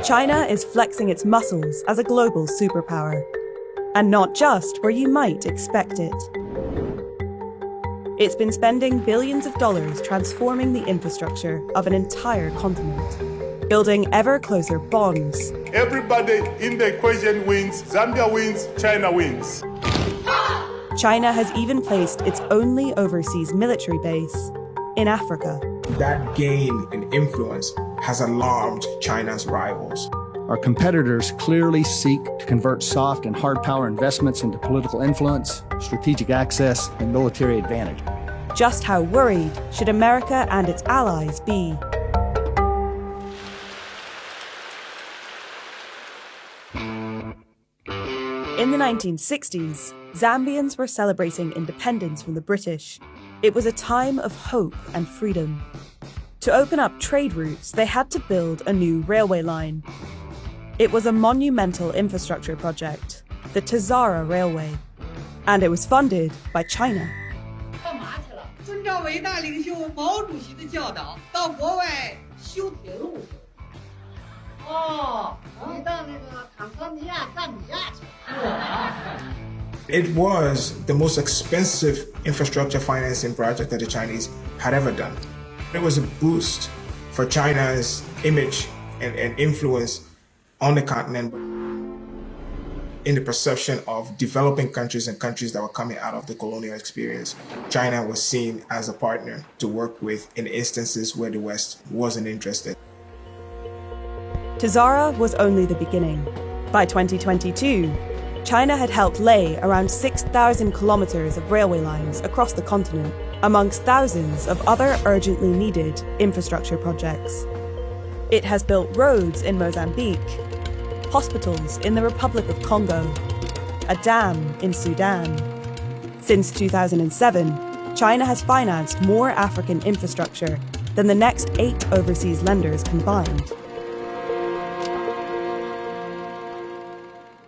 China is flexing its muscles as a global superpower, and not just where you might expect it. It's been spending billions of dollars transforming the infrastructure of an entire continent, building ever closer bonds. Everybody in the equation wins. Zambia wins, China wins. China has even placed its only overseas military base in Africa. That gain in influence has alarmed China's rivals. Our competitors clearly seek to convert soft and hard power investments into political influence, strategic access, and military advantage. Just how worried should America and its allies be? In the 1960s, Zambians were celebrating independence from the British. It was a time of hope and freedom. To open up trade routes, they had to build a new railway line. It was a monumental infrastructure project, the Tazara Railway, and it was funded by China. It was the most expensive infrastructure financing project that the Chinese had ever done. It was a boost for China's image and influence on the continent in the perception of developing countries and countries that were coming out of the colonial experience. China was seen as a partner to work with in instances where the West wasn't interested. Tazara was only the beginning. By 2022, China had helped lay around 6,000 kilometers of railway lines across the continent, amongst thousands of other urgently needed infrastructure projects. It has built roads in Mozambique, hospitals in the Republic of Congo, a dam in Sudan. Since 2007, China has financed more African infrastructure than the next 8 overseas lenders combined.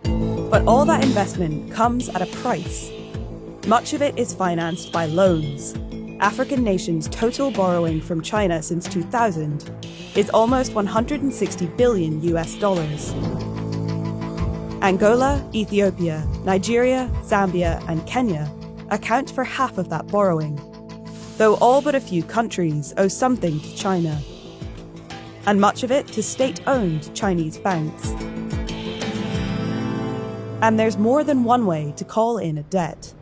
But all that investment comes at a price. Much of it is financed by loans. African nations' total borrowing from China since 2000 is almost $160 billion. Angola, Ethiopia, Nigeria, Zambia, and Kenya account for half of that borrowing, though all but a few countries owe something to China, and much of it to state-owned Chinese banks. And there's more than one way to call in a debt.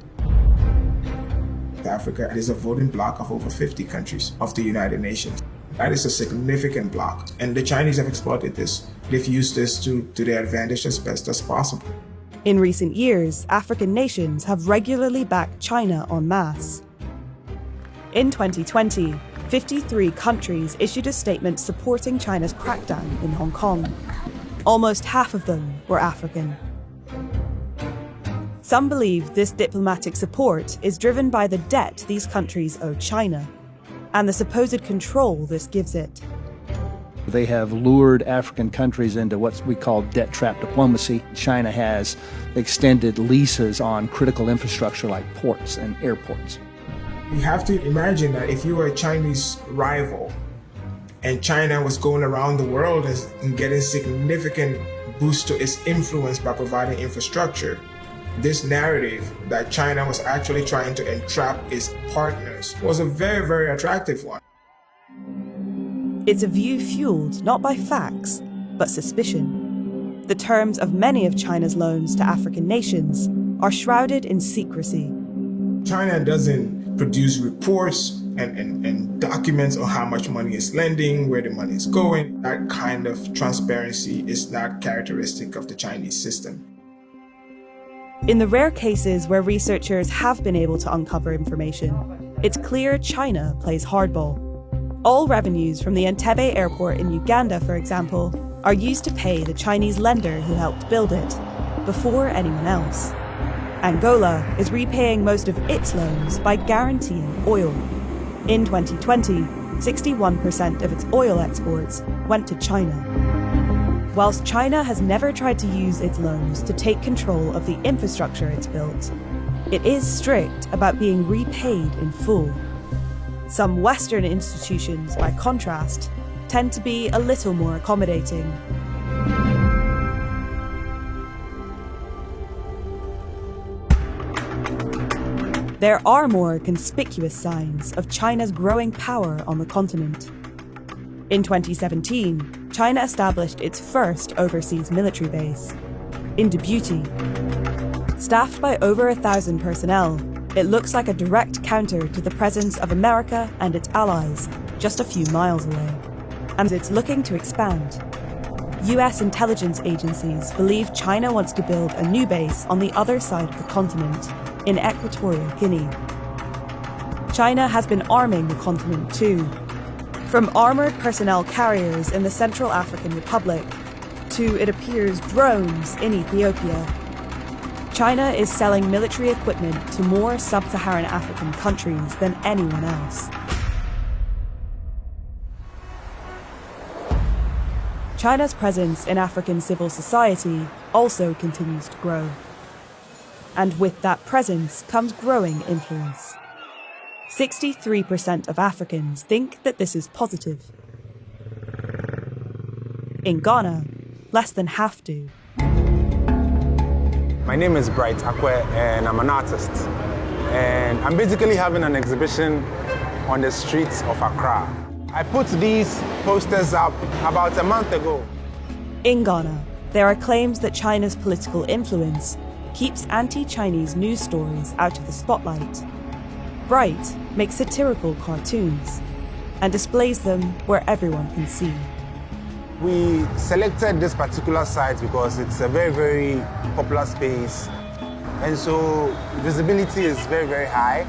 Africa is a voting bloc of over 50 countries of the United Nations. That is a significant bloc, and the Chinese have exploited this. They've used this to their advantage as best as possible. In recent years, African nations have regularly backed China en masse. In 2020, 53 countries issued a statement supporting China's crackdown in Hong Kong. Almost half of them were African. Some believe this diplomatic support is driven by the debt these countries owe China and the supposed control this gives it. They have lured African countries into what we call debt trap diplomacy. China has extended leases on critical infrastructure like ports and airports. You have to imagine that if you were a Chinese rival and China was going around the world and getting significant boost to its influence by providing infrastructure, this narrative that China was actually trying to entrap its partners was a very, very attractive one. It's a view fueled not by facts, but suspicion. The terms of many of China's loans to African nations are shrouded in secrecy. China doesn't produce reports and documents on how much money it's lending, where the money is going. That kind of transparency is not characteristic of the Chinese system. In the rare cases where researchers have been able to uncover information, it's clear China plays hardball. All revenues from the Entebbe airport in Uganda, for example, are used to pay the Chinese lender who helped build it, before anyone else. Angola is repaying most of its loans by guaranteeing oil. In 2020, 61% of its oil exports went to China. Whilst China has never tried to use its loans to take control of the infrastructure it's built, it is strict about being repaid in full. Some Western institutions, by contrast, tend to be a little more accommodating. there are more conspicuous signs of China's growing power on the continent. In 2017, China established its first overseas military base, in Djibouti. Staffed by over 1,000 personnel, it looks like a direct counter to the presence of America and its allies just a few miles away. And it's looking to expand. US intelligence agencies believe China wants to build a new base on the other side of the continent, in Equatorial Guinea. China has been arming the continent too. From armoured personnel carriers in the Central African Republic to, it appears, drones in Ethiopia. China is selling military equipment to more sub-Saharan African countries than anyone else. China's presence in African civil society also continues to grow. And with that presence comes growing influence. 63% of Africans think that this is positive. In Ghana, less than half do. My name is Bright Akwe and I'm an artist. And I'm basically having an exhibition on the streets of Accra. I put these posters up about a month ago. In Ghana, there are claims that China's political influence keeps anti-Chinese news stories out of the spotlight. Bright makes satirical cartoons and displays them where everyone can see. We selected this particular site because it's a very, very popular space. And so visibility is very, very high.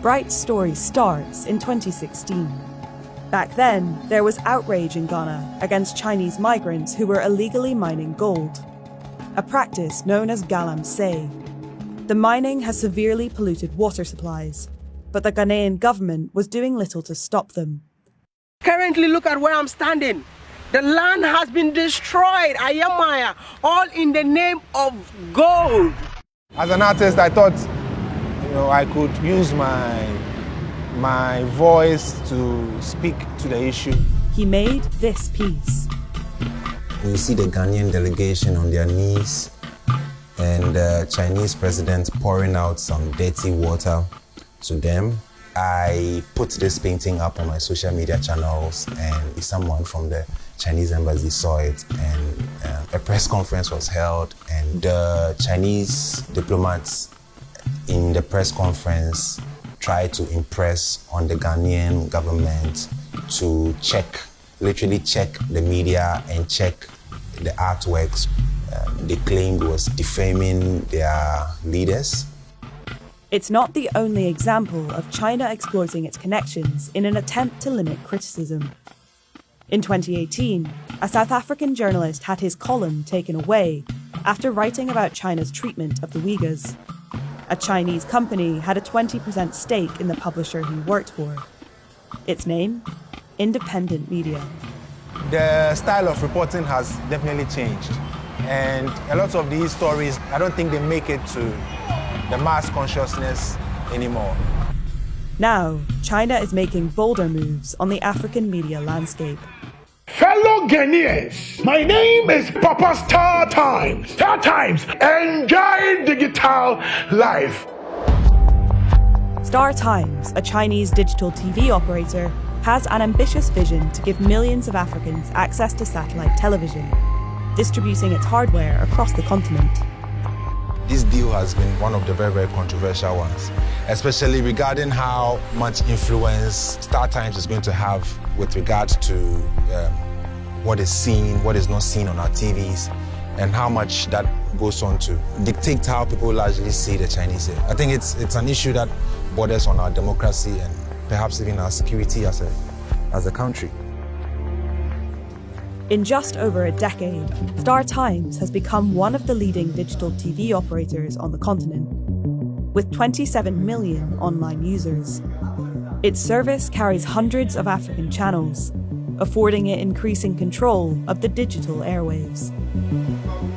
Bright's story starts in 2016. Back then, there was outrage in Ghana against Chinese migrants who were illegally mining gold, a practice known as galamsey. The mining has severely polluted water supplies, but the Ghanaian government was doing little to stop them. Currently, look at where I'm standing. The land has been destroyed, Ayamaya, all in the name of gold. As an artist, I thought, I could use my voice to speak to the issue. He made this piece. You see the Ghanaian delegation on their knees and the Chinese president pouring out some dirty water to them. I put this painting up on my social media channels and someone from the Chinese embassy saw it, and a press conference was held, and the Chinese diplomats in the press conference tried to impress on the Ghanaian government to literally check the media and check the artworks. They claimed was defaming their leaders. It's not the only example of China exploiting its connections in an attempt to limit criticism. In 2018, a South African journalist had his column taken away after writing about China's treatment of the Uyghurs. A Chinese company had a 20% stake in the publisher he worked for. Its name? Independent Media. The style of reporting has definitely changed. And a lot of these stories, I don't think they make it to the mass consciousness anymore. Now, China is making bolder moves on the African media landscape. Fellow Ghanaians, my name is Papa Star Times. Star Times, enjoy digital life. Star Times, a Chinese digital TV operator, has an ambitious vision to give millions of Africans access to satellite television, distributing its hardware across the continent. This deal has been one of the very, very controversial ones, especially regarding how much influence Star Times is going to have with regards to what is seen, what is not seen on our TVs, and how much that goes on to dictate how people largely see the Chinese. I think it's an issue that borders on our democracy and perhaps even our security as a country. In just over a decade, Star Times has become one of the leading digital TV operators on the continent, with 27 million online users. Its service carries hundreds of African channels, affording it increasing control of the digital airwaves.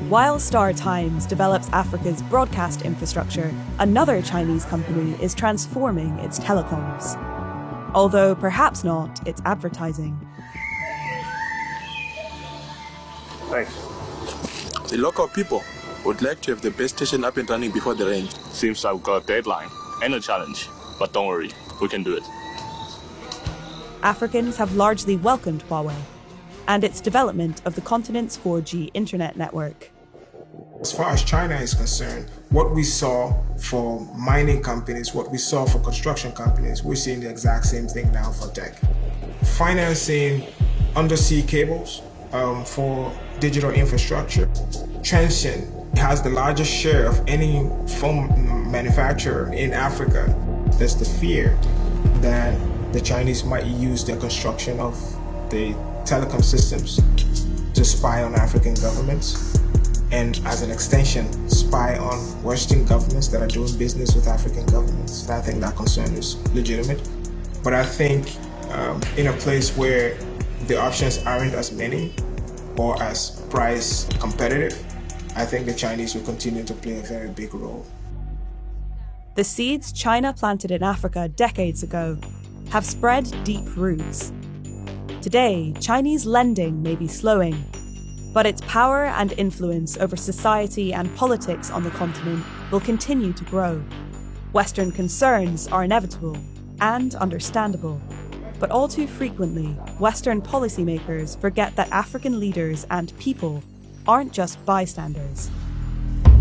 While Star Times develops Africa's broadcast infrastructure, another Chinese company is transforming its telecoms, although perhaps not its advertising. Thanks. The local people would like to have the base station up and running before the range. Seems like we've got a deadline and a challenge, but don't worry, we can do it. Africans have largely welcomed Huawei and its development of the continent's 4G internet network. As far as China is concerned, what we saw for mining companies, what we saw for construction companies, we're seeing the exact same thing now for tech. Financing undersea cables for digital infrastructure. Transsion has the largest share of any phone manufacturer in Africa. There's the fear that the Chinese might use their construction of the telecom systems to spy on African governments, and as an extension, spy on Western governments that are doing business with African governments. I think that concern is legitimate. But I think in a place where the options aren't as many or as price competitive, I think the Chinese will continue to play a very big role. The seeds China planted in Africa decades ago have spread deep roots. Today, Chinese lending may be slowing, but its power and influence over society and politics on the continent will continue to grow. Western concerns are inevitable and understandable, but all too frequently, Western policymakers forget that African leaders and people aren't just bystanders.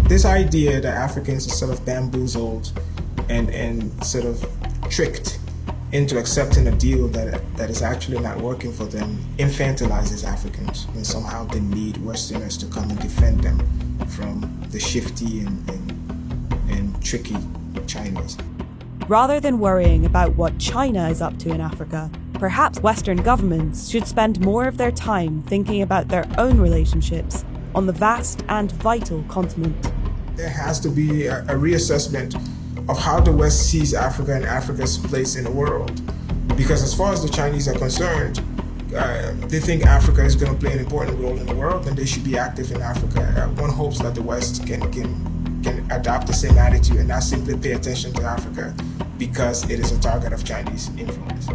This idea that Africans are sort of bamboozled and sort of tricked into accepting a deal that is actually not working for them infantilizes Africans, and somehow they need Westerners to come and defend them from the shifty and tricky Chinese. Rather than worrying about what China is up to in Africa, perhaps Western governments should spend more of their time thinking about their own relationships on the vast and vital continent. There has to be a reassessment of how the West sees Africa and Africa's place in the world. Because as far as the Chinese are concerned, they think Africa is going to play an important role in the world and they should be active in Africa. One hopes that the West can adopt the same attitude and not simply pay attention to Africa because it is a target of Chinese influence.